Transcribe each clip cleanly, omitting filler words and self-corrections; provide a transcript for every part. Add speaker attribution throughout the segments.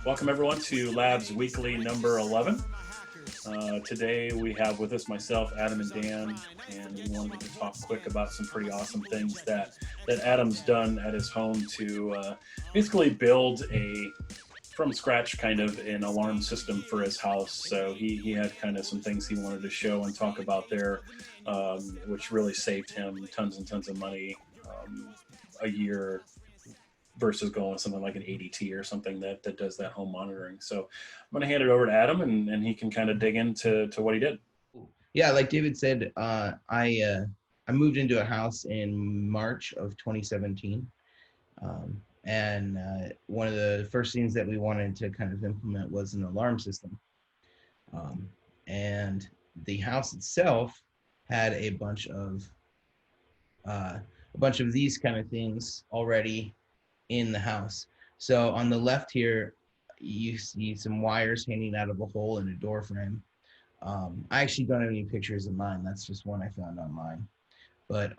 Speaker 1: Welcome everyone to Labs Weekly number 11. Today we have with us myself, Adam, and Dan, and we wanted to talk quick about some pretty awesome things that Adam's done at his home to basically build from scratch kind of an alarm system for his house. So he had kind of some things he wanted to show and talk about there, which really saved him tons and tons of money a year versus going with something like an ADT or something that does that home monitoring. So I'm going to hand it over to Adam, and he can kind of dig into what he did.
Speaker 2: Yeah, like David said, I moved into a house in March of 2017. And one of the first things that we wanted to kind of implement was an alarm system. And the house itself had a bunch of these kind of things already in the house. So on the left here, you see some wires hanging out of a hole in a door frame. I actually don't have any pictures of mine. That's just one I found online. But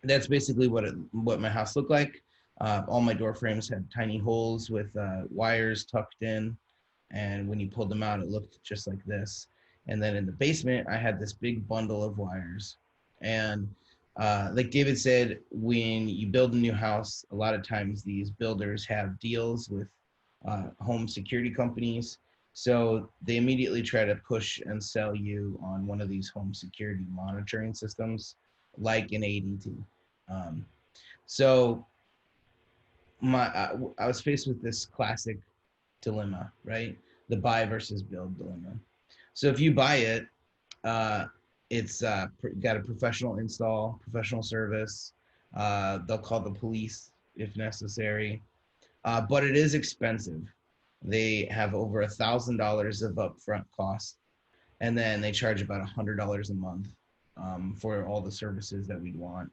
Speaker 2: that's basically what my house looked like. All my door frames had tiny holes with wires tucked in, and when you pulled them out, it looked just like this. And then in the basement, I had this big bundle of wires. And like David said, when you build a new house, a lot of times these builders have deals with home security companies. So they immediately try to push and sell you on one of these home security monitoring systems, like an ADT. So I was faced with this classic dilemma, right? The buy versus build dilemma. So if you buy it, it's got a professional install, professional service. They'll call the police if necessary, but it is expensive. They have over $1,000 of upfront costs, and then they charge about $100 a month for all the services that we'd want.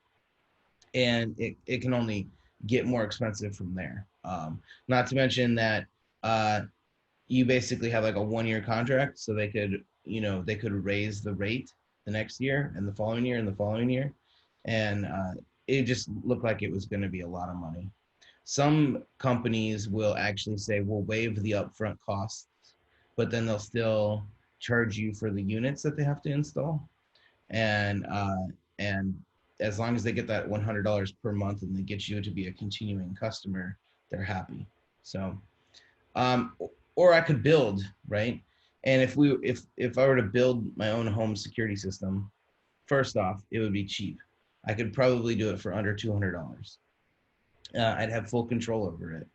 Speaker 2: And it can only get more expensive from there. Not to mention that you basically have like a 1-year contract, so they could raise the rate the next year and the following year and the following year. And it just looked like it was going to be a lot of money. Some companies will actually say, we'll waive the upfront costs, but then they'll still charge you for the units that they have to install. And as long as they get that $100 per month and they get you to be a continuing customer, they're happy. So, or I could build, right? And if I were to build my own home security system, first off, it would be cheap. I could probably do it for under $200. I'd have full control over it,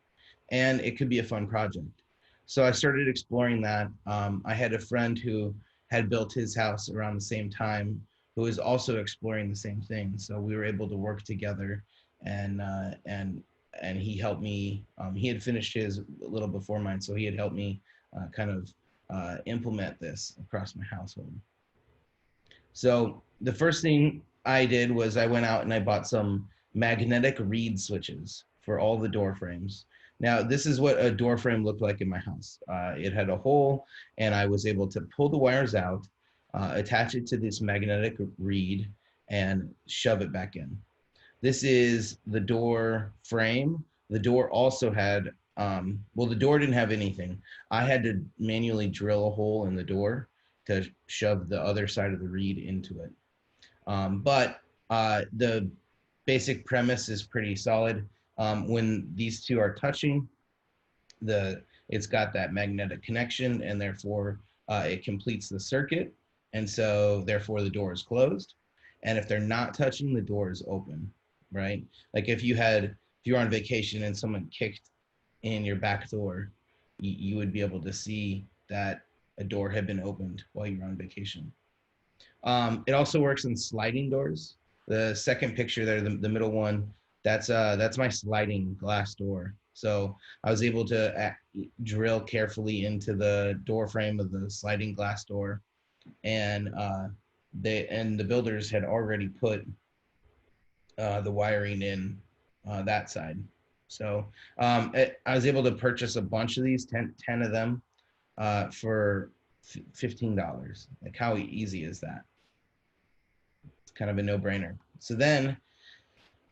Speaker 2: and it could be a fun project. So I started exploring that. I had a friend who had built his house around the same time, who was also exploring the same thing. So we were able to work together, and he helped me. He had finished his a little before mine, so he had helped me kind of implement this across my household. So the first thing I did was I went out and I bought some magnetic reed switches for all the door frames. Now, this is what a door frame looked like in my house. It had a hole, and I was able to pull the wires out, attach it to this magnetic reed, and shove it back in. This is the door frame. The door also had, the door didn't have anything. I had to manually drill a hole in the door to shove the other side of the reed into it. But the basic premise is pretty solid. When these two are touching, it's got that magnetic connection, and therefore it completes the circuit, and so therefore the door is closed. And if they're not touching, the door is open, right? Like if you're on vacation and someone kicked in your back door, you would be able to see that a door had been opened while you were on vacation. It also works in sliding doors. The second picture there, the middle one, that's my sliding glass door. So I was able to drill carefully into the door frame of the sliding glass door, and the builders had already put the wiring in that side. So I was able to purchase a bunch of these, 10 of them, for $15. Like, how easy is that? It's kind of a no-brainer. So then,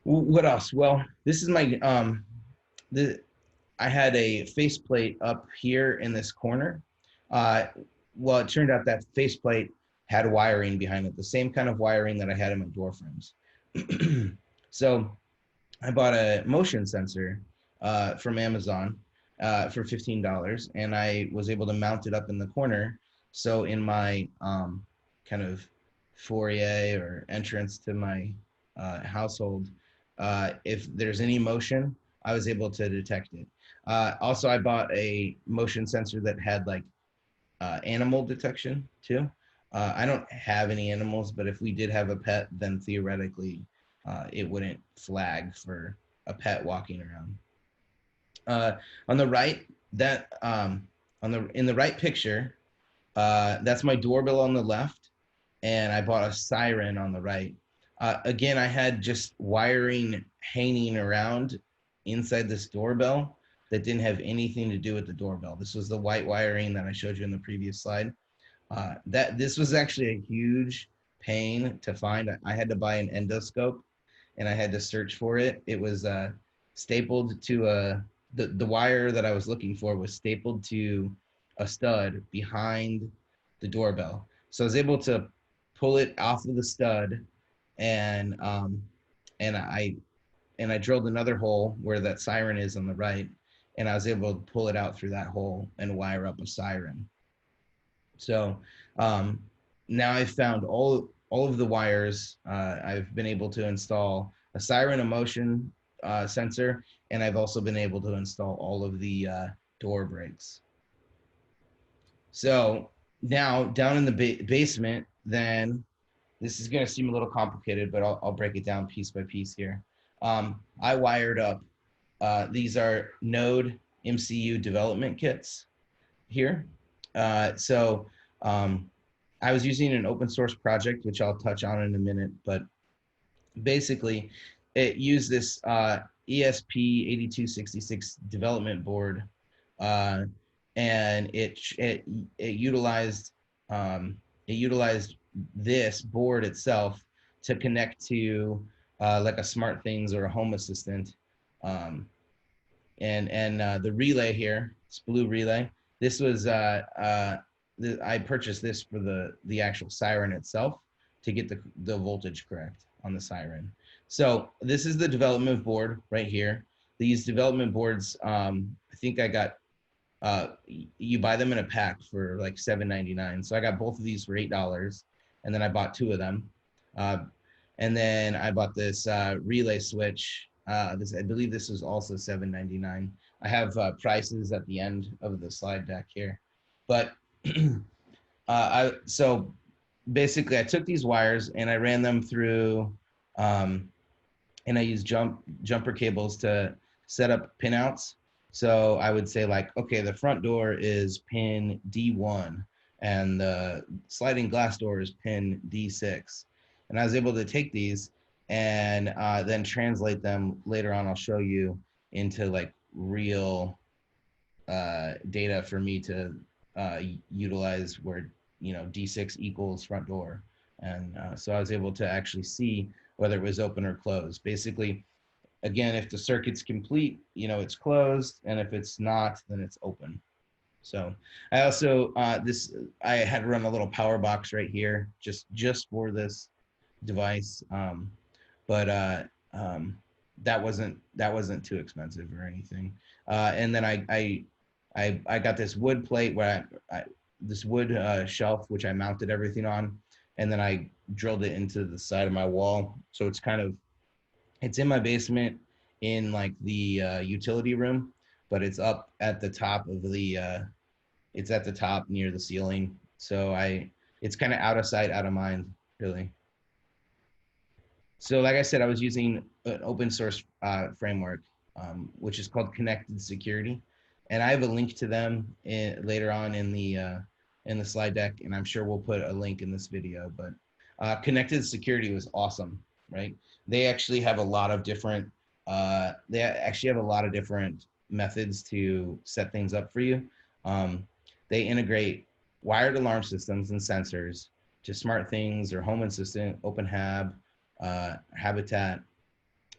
Speaker 2: what else? Well, this is my I had a faceplate up here in this corner. Uh, well, it turned out that faceplate had wiring behind it, the same kind of wiring that I had in my door frames. So I bought a motion sensor from Amazon for $15, and I was able to mount it up in the corner. So in my kind of foyer or entrance to my household, if there's any motion, I was able to detect it. Also, I bought a motion sensor that had like animal detection too. I don't have any animals, but if we did have a pet, then theoretically it wouldn't flag for a pet walking around. On the right, that on the in the right picture, that's my doorbell on the left, and I bought a siren on the right. Again, I had just wiring hanging around inside this doorbell that didn't have anything to do with the doorbell. This was the white wiring that I showed you in the previous slide. That this was actually a huge pain to find. I had to buy an endoscope, and I had to search for it. It was stapled to the wire that I was looking for was stapled to a stud behind the doorbell. So I was able to pull it off of the stud, and and I and I drilled another hole where that siren is on the right, and I was able to pull it out through that hole and wire up a siren. So um, now I've found all of the wires. I've been able to install a siren, a motion sensor, and I've also been able to install all of the door brakes. So now down in the basement, then this is going to seem a little complicated, but I'll break it down piece by piece here. I wired up. These are Node MCU development kits here. So I was using an open source project, which I'll touch on in a minute, but basically it used this ESP8266 development board, and it utilized this board itself to connect to like a SmartThings or a Home Assistant, and the relay here, this blue relay. This was I purchased this for the actual siren itself to get the voltage correct on the siren. So this is the development board right here. These development boards, I think I got, you buy them in a pack for like $7.99. So I got both of these for $8, and then I bought two of them. And then I bought this relay switch. I believe this was also $7.99. I have prices at the end of the slide deck here, but so basically I took these wires and I ran them through, and I used jumper cables to set up pinouts. So I would say like, okay, the front door is pin D1 and the sliding glass door is pin D6. And I was able to take these and then translate them later on. I'll show you into like real data for me to utilize where, D6 equals front door. And so I was able to actually see whether it was open or closed. Basically, again, if the circuit's complete, it's closed, and if it's not, then it's open. So I also, I had to run a little power box right here just for this device. But that wasn't too expensive or anything. And then I got this wood plate where this wood shelf, which I mounted everything on, and then I drilled it into the side of my wall. So it's in my basement in like the utility room, but it's up at the top of it's at the top near the ceiling. So it's kind of out of sight, out of mind, really. So like I said, I was using an open source framework, which is called Connected Security. And I have a link to them later on in the slide deck, and I'm sure we'll put a link in this video. But Connected Security was awesome, right? They actually have a lot of different methods to set things up for you. They integrate wired alarm systems and sensors to SmartThings or Home Assistant, OpenHab, Habitat,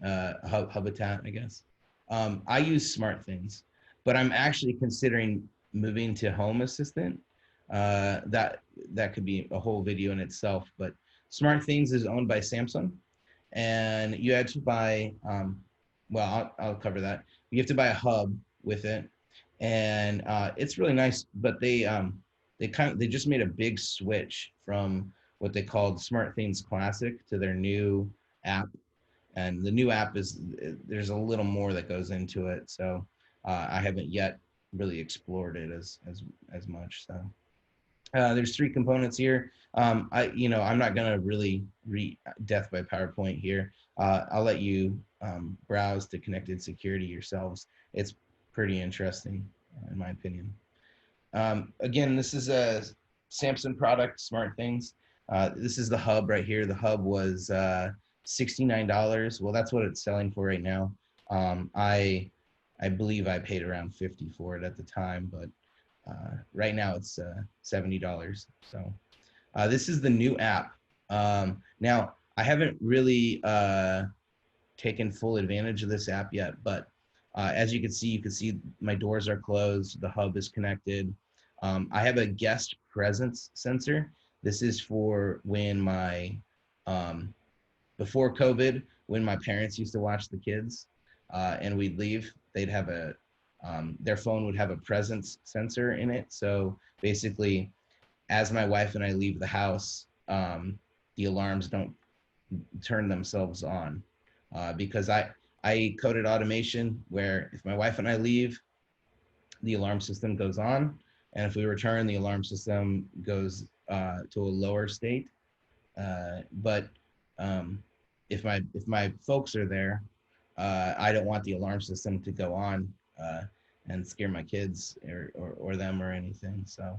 Speaker 2: Habitat, I guess. I use SmartThings. but I'm actually considering moving to Home Assistant. That could be a whole video in itself. But Smart Things is owned by Samsung, and you had to buy. Well, I'll cover that. You have to buy a hub with it, and it's really nice. But they just made a big switch from what they called Smart Things Classic to their new app, and the new app is, there's a little more that goes into it. So I haven't yet really explored it as much. So there's three components here. I'm not gonna really read death by PowerPoint here. I'll let you browse to connected security yourselves. It's pretty interesting, in my opinion. Again, this is a Samsung product, Smart Things. This is the hub right here. The hub was $69. Well, that's what it's selling for right now. I believe I paid around 50 for it at the time, but right now it's $70. So this is the new app. Now, I haven't really taken full advantage of this app yet, but as you can see my doors are closed, the hub is connected. I have a guest presence sensor. This is for when before COVID, when my parents used to watch the kids and we'd leave, they'd have their phone would have a presence sensor in it. So basically, as my wife and I leave the house, the alarms don't turn themselves on because I coded automation where if my wife and I leave, the alarm system goes on, and if we return, the alarm system goes to a lower state. But if my folks are there, I don't want the alarm system to go on and scare my kids or them or anything. So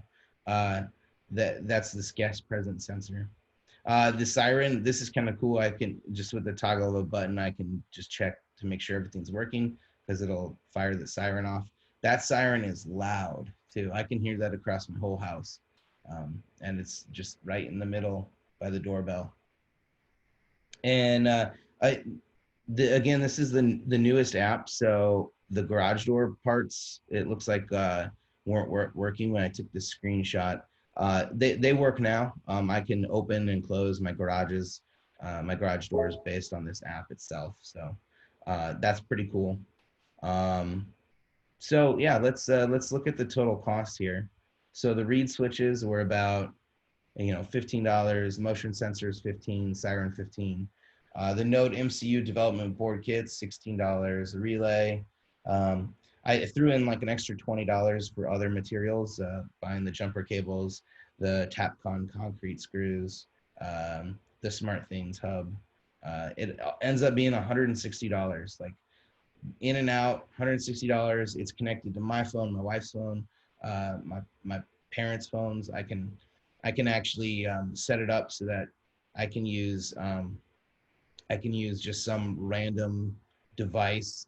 Speaker 2: that's this guest presence sensor. The siren, this is kind of cool. I can just with the toggle of a button, I can just check to make sure everything's working because it'll fire the siren off. That siren is loud too. I can hear that across my whole house. And it's just right in the middle by the doorbell. And again, this is the newest app. So the garage door parts, it looks like weren't working when I took the screenshot. They work now. I can open and close my garage doors based on this app itself. So that's pretty cool. So yeah, let's look at the total cost here. So the reed switches were about $15, motion sensors $15, siren $15. The Node MCU development board kits $16. The relay. I threw in like an extra $20 for other materials, buying the jumper cables, the Tapcon concrete screws, the Smart Things hub. It ends up being $160. Like in and out, $160. It's connected to my phone, my wife's phone, my parents' phones. I can actually set it up so that I can use just some random device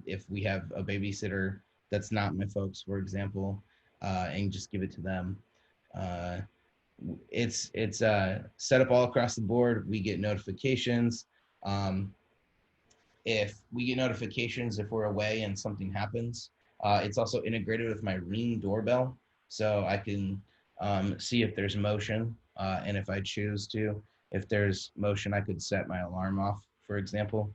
Speaker 2: if we have a babysitter that's not my folks, for example, and just give it to them. It's set up all across the board. We get notifications. If we get notifications if we're away and something happens, it's also integrated with my Ring doorbell, so I can see if there's motion, and if I choose to, if there's motion, I could set my alarm off, for example.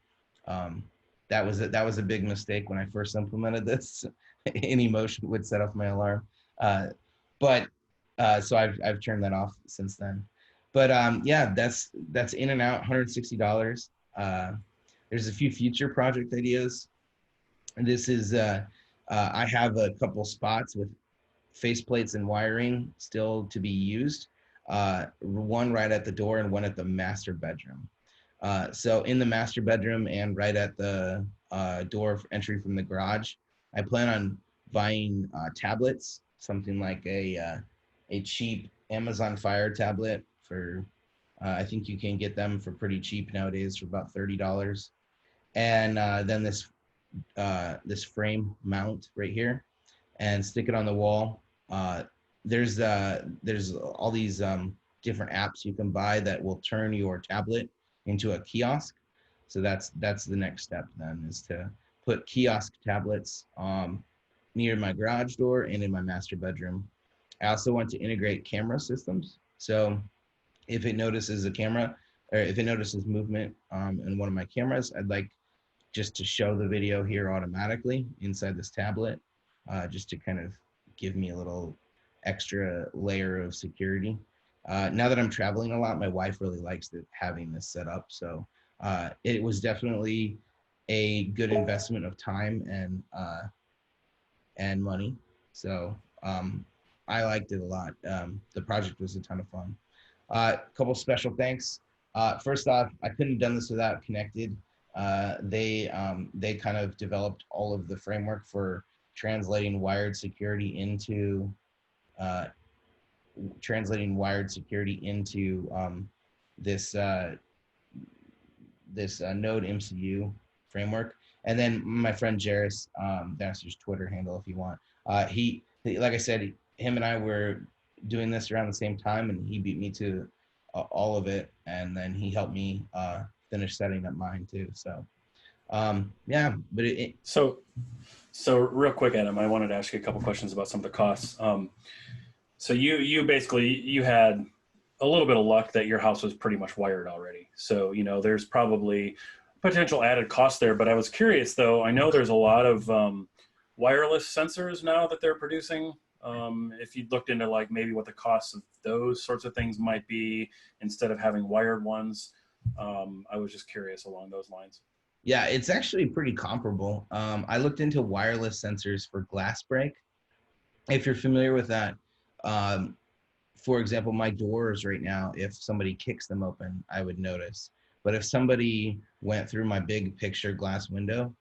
Speaker 2: That was a big mistake when I first implemented this. Any motion would set off my alarm, but so I've turned that off since then. But yeah, that's in and out, $160. There's a few future project ideas. And this is I have a couple spots with faceplates and wiring still to be used. One right at the door and one at the master bedroom. So in the master bedroom and right at the door entry from the garage, I plan on buying tablets, something like a cheap Amazon Fire tablet for, I think you can get them for pretty cheap nowadays for about $30. And then this frame mount right here, and stick it on the wall. There's all these different apps you can buy that will turn your tablet into a kiosk. So that's the next step then, is to put kiosk tablets near my garage door and in my master bedroom. I also want to integrate camera systems. So if it notices a camera, or if it notices movement in one of my cameras, I'd like just to show the video here automatically inside this tablet, just to kind of give me a little extra layer of security. Now that I'm traveling a lot, my wife really likes having this set up. So it was definitely a good investment of time and money. So I liked it a lot. The project was a ton of fun. A couple special thanks. First off, I couldn't have done this without Connected. They kind of developed all of the framework for translating wired security into uh, this Node MCU framework. And then my friend Jairus, that's his Twitter handle if you want. Like I said, him and I were doing this around the same time, and he beat me to all of it, and then he helped me finish setting up mine too. So yeah, but
Speaker 1: so real quick, Adam, I wanted to ask you a couple questions about some of the costs. So you basically you had a little bit of luck that your house was pretty much wired already. So, you know, there's probably potential added cost there. But I was curious, though. I know there's a lot of wireless sensors now that they're producing. If you looked into like maybe what the cost of those sorts of things might be instead of having wired ones, I was just curious along those lines.
Speaker 2: yeah, it's actually pretty comparable. I looked into wireless sensors for glass break. If you're familiar with that, um, for example, my doors right now, if somebody kicks them open, I would notice. But if somebody went through my big picture glass window,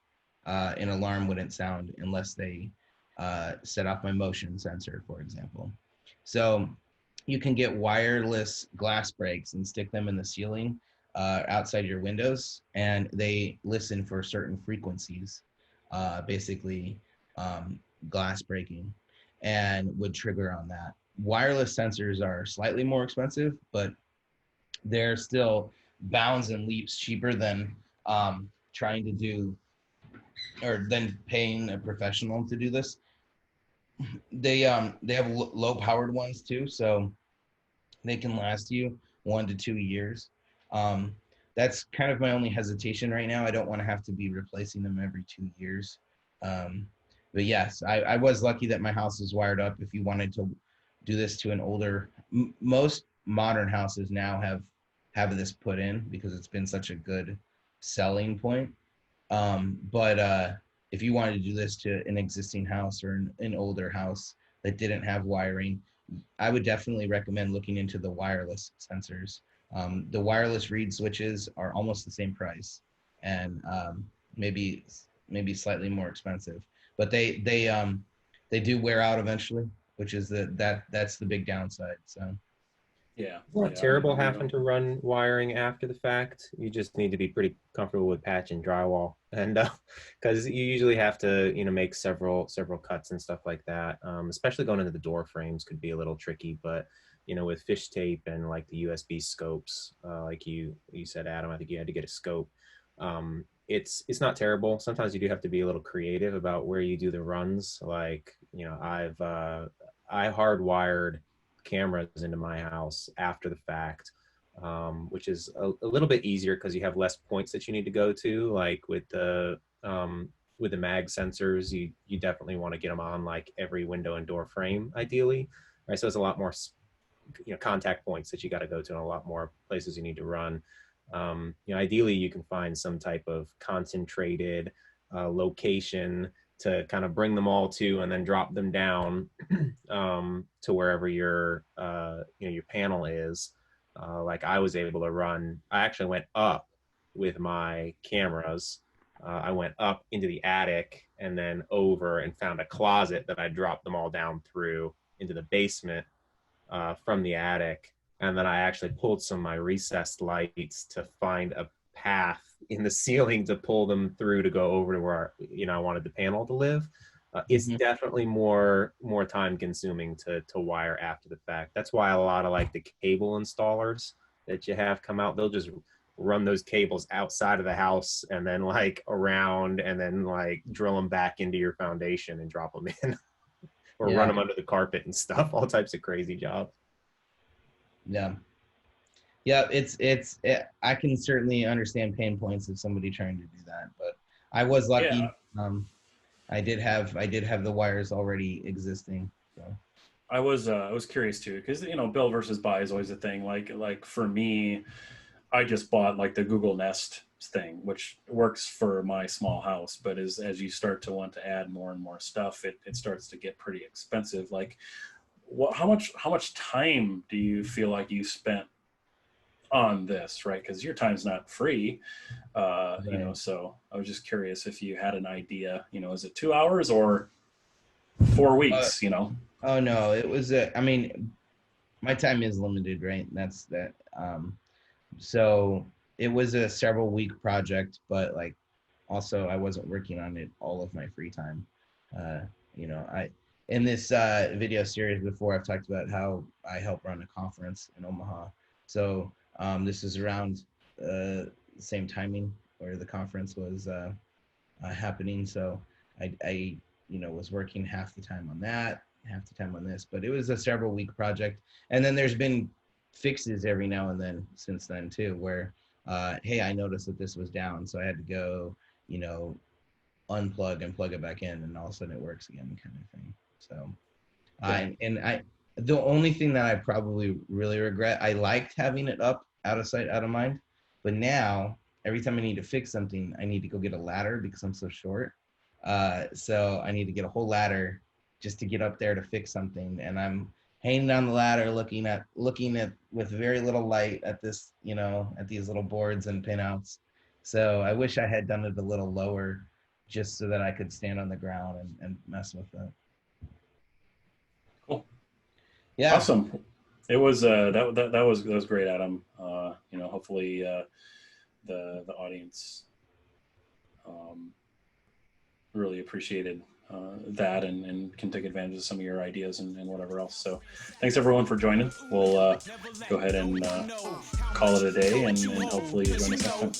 Speaker 2: an alarm wouldn't sound unless they set off my motion sensor, for example. So you can get wireless glass breaks and stick them in the ceiling outside your windows, and they listen for certain frequencies, basically glass breaking, and would trigger on that. Wireless sensors are slightly more expensive, but they're still bounds and leaps cheaper than trying to do or than paying a professional to do this. They have low powered ones too, so they can last you 1 to 2 years. Um, that's kind of my only hesitation right now. I don't want to have to be replacing them every 2 years. Um, but yes, I was lucky that my house is wired up. If you wanted to do this to an older, most modern houses now have this put in because it's been such a good selling point. But if you wanted to do this to an existing house or an older house that didn't have wiring, I would definitely recommend looking into the wireless sensors. The wireless read switches are almost the same price, and maybe slightly more expensive, but they do wear out eventually, which is that's the big downside. So
Speaker 1: Yeah,
Speaker 3: It's not
Speaker 1: yeah.
Speaker 3: terrible
Speaker 1: You
Speaker 3: having
Speaker 1: know,
Speaker 3: to run wiring after the fact. You just need to be pretty comfortable with patching drywall, and because you usually have to, make several cuts and stuff like that. Especially going into the door frames could be a little tricky, but with fish tape and like the USB scopes, like you said, Adam, I think you had to get a scope. It's not terrible. Sometimes you do have to be a little creative about where you do the runs. Like I hardwired cameras into my house after the fact, which is a little bit easier because you have less points that you need to go to. Like with the mag sensors, you definitely want to get them on like every window and door frame, ideally, right? So it's a lot more contact points that you got to go to, and a lot more places you need to run. Ideally, you can find some type of concentrated location to kind of bring them all to, and then drop them down to wherever your panel is. Like I was able to run. I actually went up with my cameras. I went up into the attic and then over and found a closet that I dropped them all down through into the basement from the attic. And then I actually pulled some of my recessed lights to find a path in the ceiling to pull them through to go over to where I wanted the panel to live. It's definitely more time consuming to wire after the fact. That's why a lot of like the cable installers that you have come out, they'll just run those cables outside of the house and then like around and then like drill them back into your foundation and drop them in or run them under the carpet and stuff, all types of crazy jobs.
Speaker 2: Yeah. I can certainly understand pain points of somebody trying to do that, but I was lucky. Yeah. I did have the wires already existing. So
Speaker 1: I was curious too, because build versus buy is always a thing. Like for me, I just bought like the Google Nest thing, which works for my small house, but as you start to want to add more and more stuff, it starts to get pretty expensive. Like, how much time do you feel like you spent on this, right? Because your time's not free, right. So I was just curious if you had an idea, is it 2 hours or 4 weeks,
Speaker 2: Oh no, it was my time is limited, right? That's that. So it was a several week project, but like also I wasn't working on it all of my free time. In this video series before, I've talked about how I help run a conference in Omaha. So this is around the same timing where the conference was happening. So I was working half the time on that, half the time on this, but it was a several week project. And then there's been fixes every now and then since then too, where hey, I noticed that this was down, so I had to go unplug and plug it back in, and all of a sudden it works again, kind of thing. So the only thing that I probably really regret, I liked having it up out of sight, out of mind, but now every time I need to fix something, I need to go get a ladder because I'm so short. So I need to get a whole ladder just to get up there to fix something, and I'm hanging down the ladder, looking at with very little light at this, at these little boards and pinouts. So I wish I had done it a little lower, just so that I could stand on the ground and mess with it.
Speaker 1: Cool.
Speaker 2: Yeah.
Speaker 1: Awesome. It was that was great, Adam. Hopefully the audience really appreciated that and can take advantage of some of your ideas and whatever else. So thanks everyone for joining. We'll go ahead and call it a day, and hopefully you join us next time.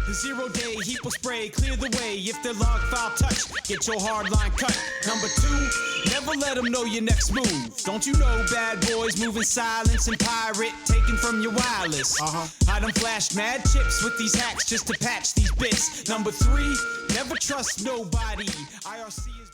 Speaker 4: The 0-day heap will spray, clear the way. If the log file touch, get your hard line cut. Number 2, never let them know your next move. Don't you know bad boys move in silence and pirate taken from your wireless? I done flashed mad chips with these hacks just to patch these bits. Number 3, never trust nobody. IRC is